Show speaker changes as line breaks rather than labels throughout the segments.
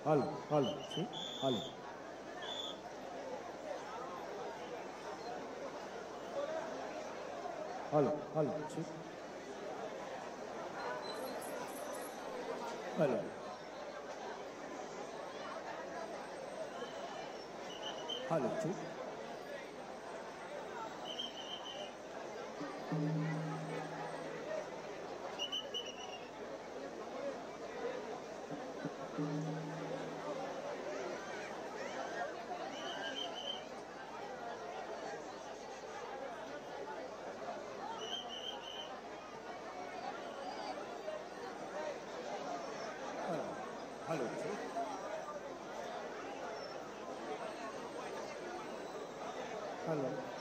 Halo, halo, ¿sí? Halo. Halo, halo, ¿sí? Halo. Halo, ¿sí? Halo, ¿sí? Halo.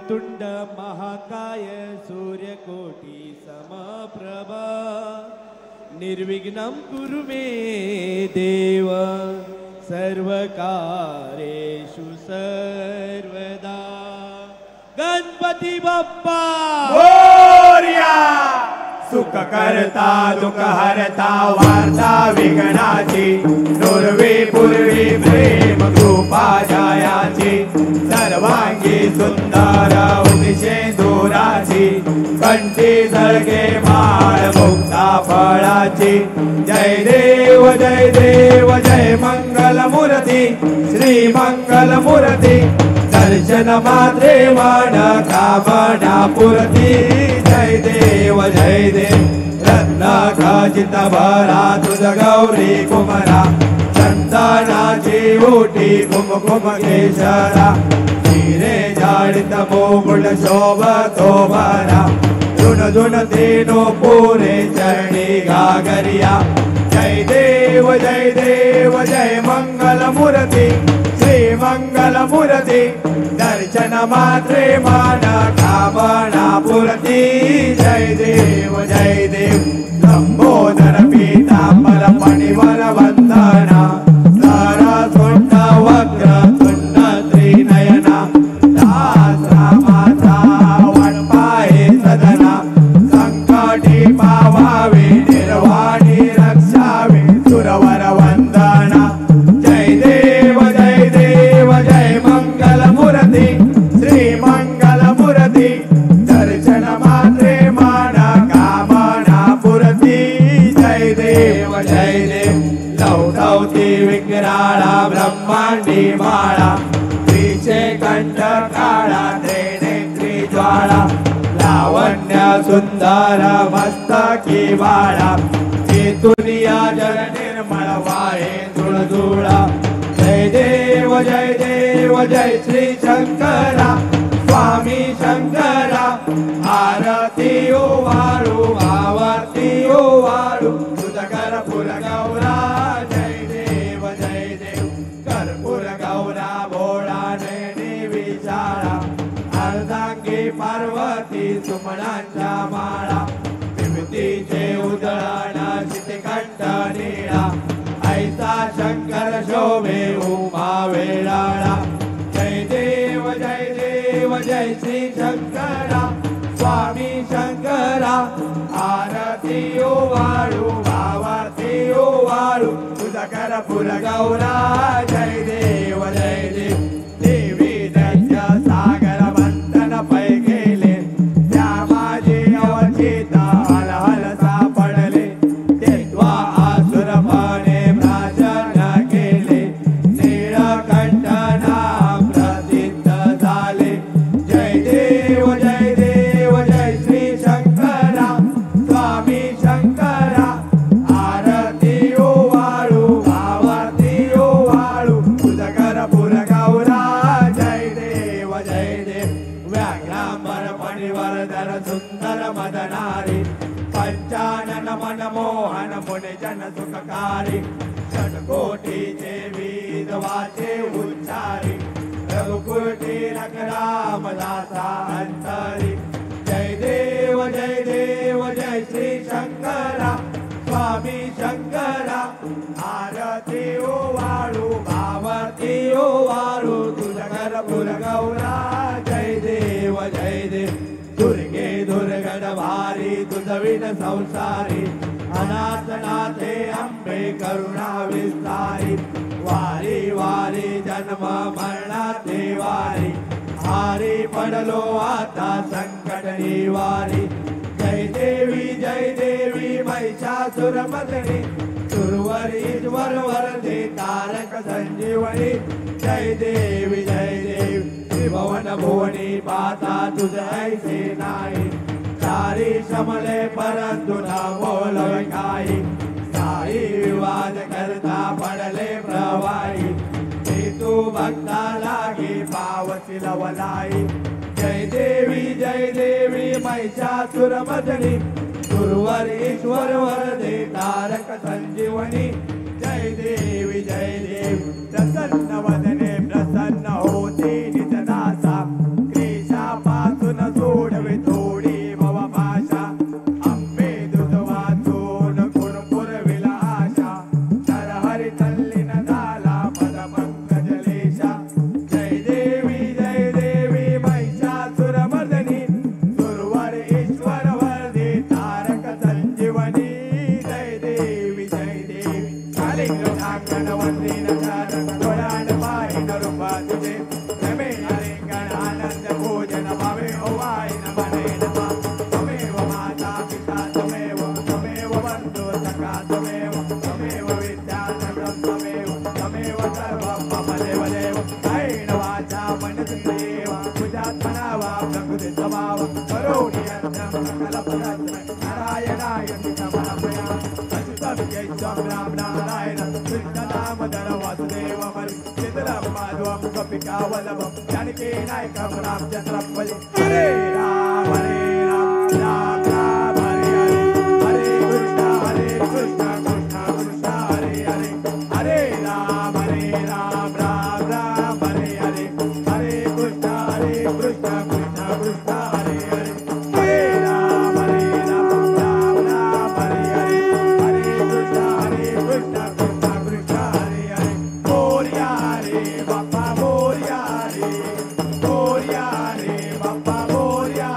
Vakratunda महाकाय सूर्यकोटी समप्रभा निर्विघ्नं कुरु मे देव सर्वकार्येषु सर्वदा। गणपती बाप्पा
मोरया। सुख करता दुःख हरता वार्ता विघ्नाची नुरवी पूर्वी प्रेम कृपा जयाची सर्वांगी सुंदर उदिशे दुराची कंठी झळके माळ मुक्ता फळाची जय देव जय मंगल मूर्ती श्री मंगल मूर्ती दर्शन मात्रे मन कामना पूर्ती जय देव रत्न खचित भरा तुझ गौरी कुमरा चंदनाची ओटी कुमकुम केशरा हिरे जाडित मुकुट शोभतो भरा झुन झुन तेनो पुरे चरणी गागरिया जय देव जय मंगल मूर्ती श्री मंगल मूर्ती दर्शन मात्रे मन कामना पूर्ती जय देव लंबोदर पीतांबर मणिवर वंदना सरस्वत वक्रतुंड त्रिनयना दास रामाचा वडपाहे सदना संकटी पावावे निर्वाणी रक्षावे सुरवर वंदना जय देव जय मंगल मूर्ती श्री मंगल मूर्ती दर्शन मात्रे मन कामना पूर्ती जय देव लवटवती विक्राळा ब्रह्मांडी माळा त्रिशे कंठ काळा त्रिनेत्री ज्वाळा लावण्य सुंदर मस्तकी बाळा चेतुनिया जल निर्मळ वाहे जुळजुळा जय देव जय श्री शंकरा स्वामी शंकरा आरती ओवाळू आरती ओवाळू तुझ कर्पूर गौरा जय देव कर्पूर गौरा भोळा नयनी विशाळा अर्धांगी पार्वती सुमनांच्या माळा विभूतीचे उधळण शितिकंठ नीळा ऐसा शंकर शोभे उमा वेळाळा जय देव जय श्री शंकरा स्वामी शंकरा आरती ओवाळू भावारती ओवाळू तुझा कर्पूर गौरा जय देव देवी दैत्य सागर मंथन पै गेले त्या माझे अवचित हलहल सापडले तेव्हा आसुर म्हणे प्राशन केले नीळकंठ नाम प्रसिद्ध झाले जय देव जय श्री शंकरा स्वामी शंकरा आरती ओवाळू भावारती ओवाळू तुझ कर्पूर गौरा जय देव व्याघ्रांबर मणिवर्धन सुंदर मदनारी पंचानन मनमोहन मुनि जन सुखकारी षटकोटीचे वेद वाचे उच्चारी रघुकुटी रामदासा अंतरी जय देव जय श्री शंकरा स्वामी शंकरा आरती ओवाळू भावारती ओवाळू तुझ कर्पूर गौरा जय देव दुर्गे दुर्गण भारी तुझ विन संसारी अनाथनाथे अंबे करुणा विस्तारी वारी वारी जन्म मरणाते वारी हारी पडलो आता संकट निवारी जय देवी महिषासुरमर्दिनी सुरवरीश्वर वरदे तारक संजीवनी जय देवी त्रिभुवन भुवनी पाता तुझ ऐसे नाही सारी समले परंतु न बोलवे काही साई विवाद करता पडले प्रवाही तू भक्ता लागे पावती लवलाई जय देवी महिषासुरमर्दिनी सुरवरीश्वर वरदे तारक संजीवनी जय देवी प्रसन्न वदने प्रसन्न होती निजदासा क्लेशा नारायणाय समर्पया अच्युतं केशवं राम नारायण कृष्णदामोदर वासुदेवं चित्रं माधवं गोपिकावल्लभं जानकी नायकं रामचन्द्रं भजे हरे राम राम राम हरे हरे हरे कृष्ण कृष्ण कृष्ण हरे हरे हरे राम राम राम हरे हरे हरे कृष्ण कृष्ण कृष्ण हरे हरे हरे राम राम राम हरे हरे हरे कृष्ण कृष्ण कृष्ण हरे हरे मोरया रे बाप्पा मोरया रे बाप्पा मोरया रे बाप्पा मोरया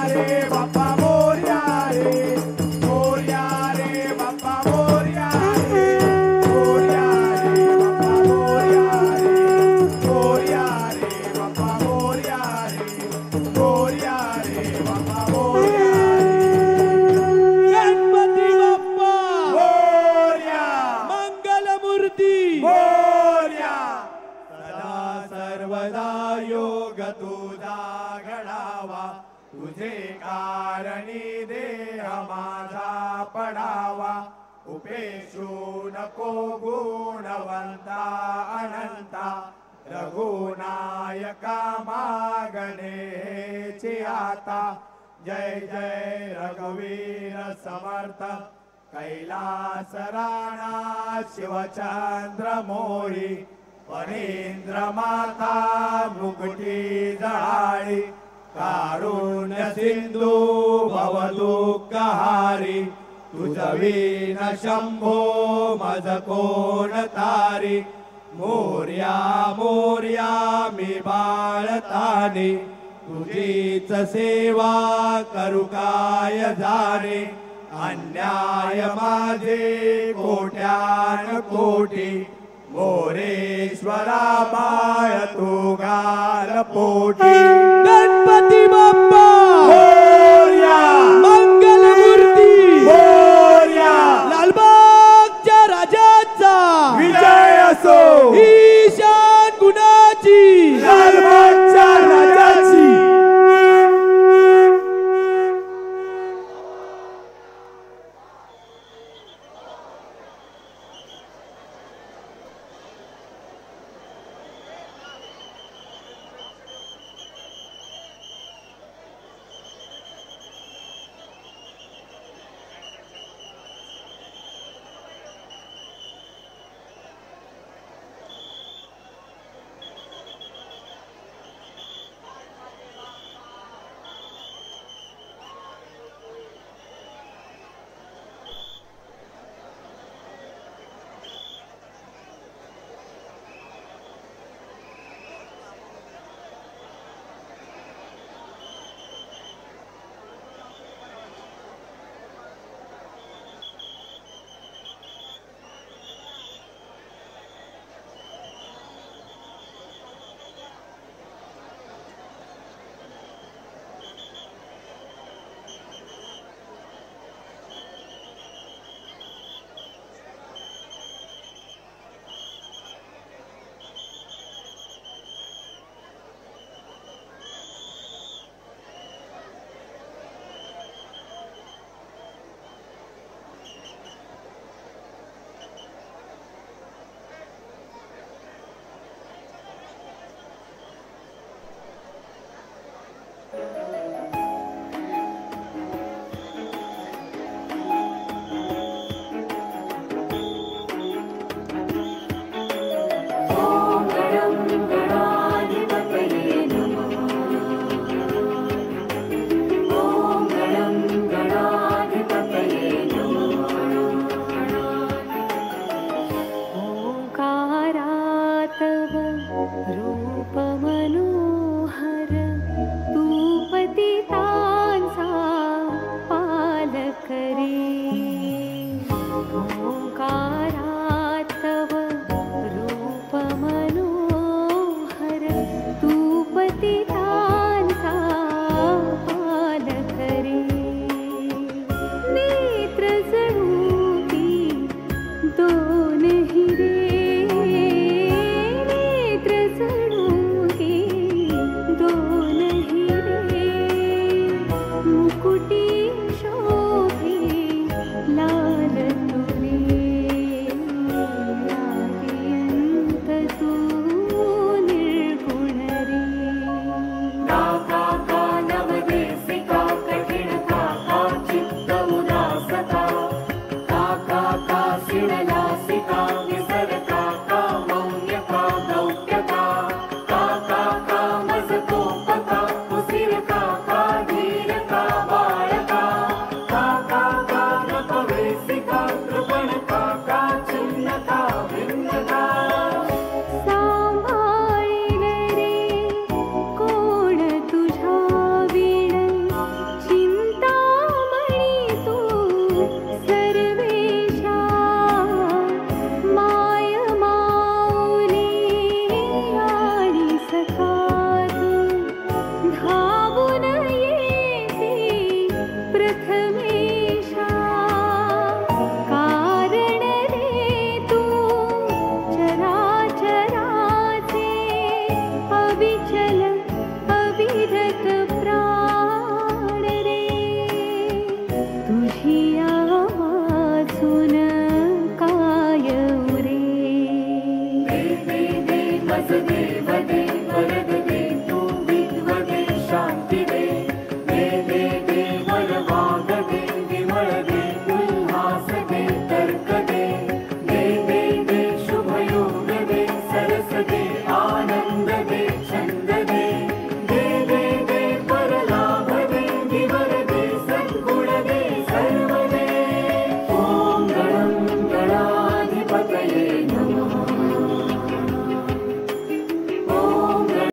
रे बाप्पा मोरया रे बाप्पा मोरया रे बाप्पा मोरया बाप्पा मोरया
गणपती बाप्पा
मोरया
मंगलमूर्ती
मोरया सदा सर्वदा योग तुझा घडावा तुझे कारणी देह माझा पडावा उपेशू नको गुणवंता अनंता रघुनायका मागणेची आता जय जय रघुवीर समर्थ कैलास राणा शिवचंद्र मोरी फणींद्र माता मुकुटी जळाळी कारुण्य सिंधू भवदुःखहारी तुझवीन शंभो मज कोण तारी मोर्या मोर्या मी बाळताने तुझीच सेवा करू काय जाणे अन्याय माझे कोट्यान कोटी मोरेश्वरा बाळ तू गाल पोटी
गणपती बाप्पा
मोरया
मंगलमूर्ती
मोरया
लालबागच्या राजाचा
विजय असो
ईशान गुणाची
लालबागच्या राजाची
कुटी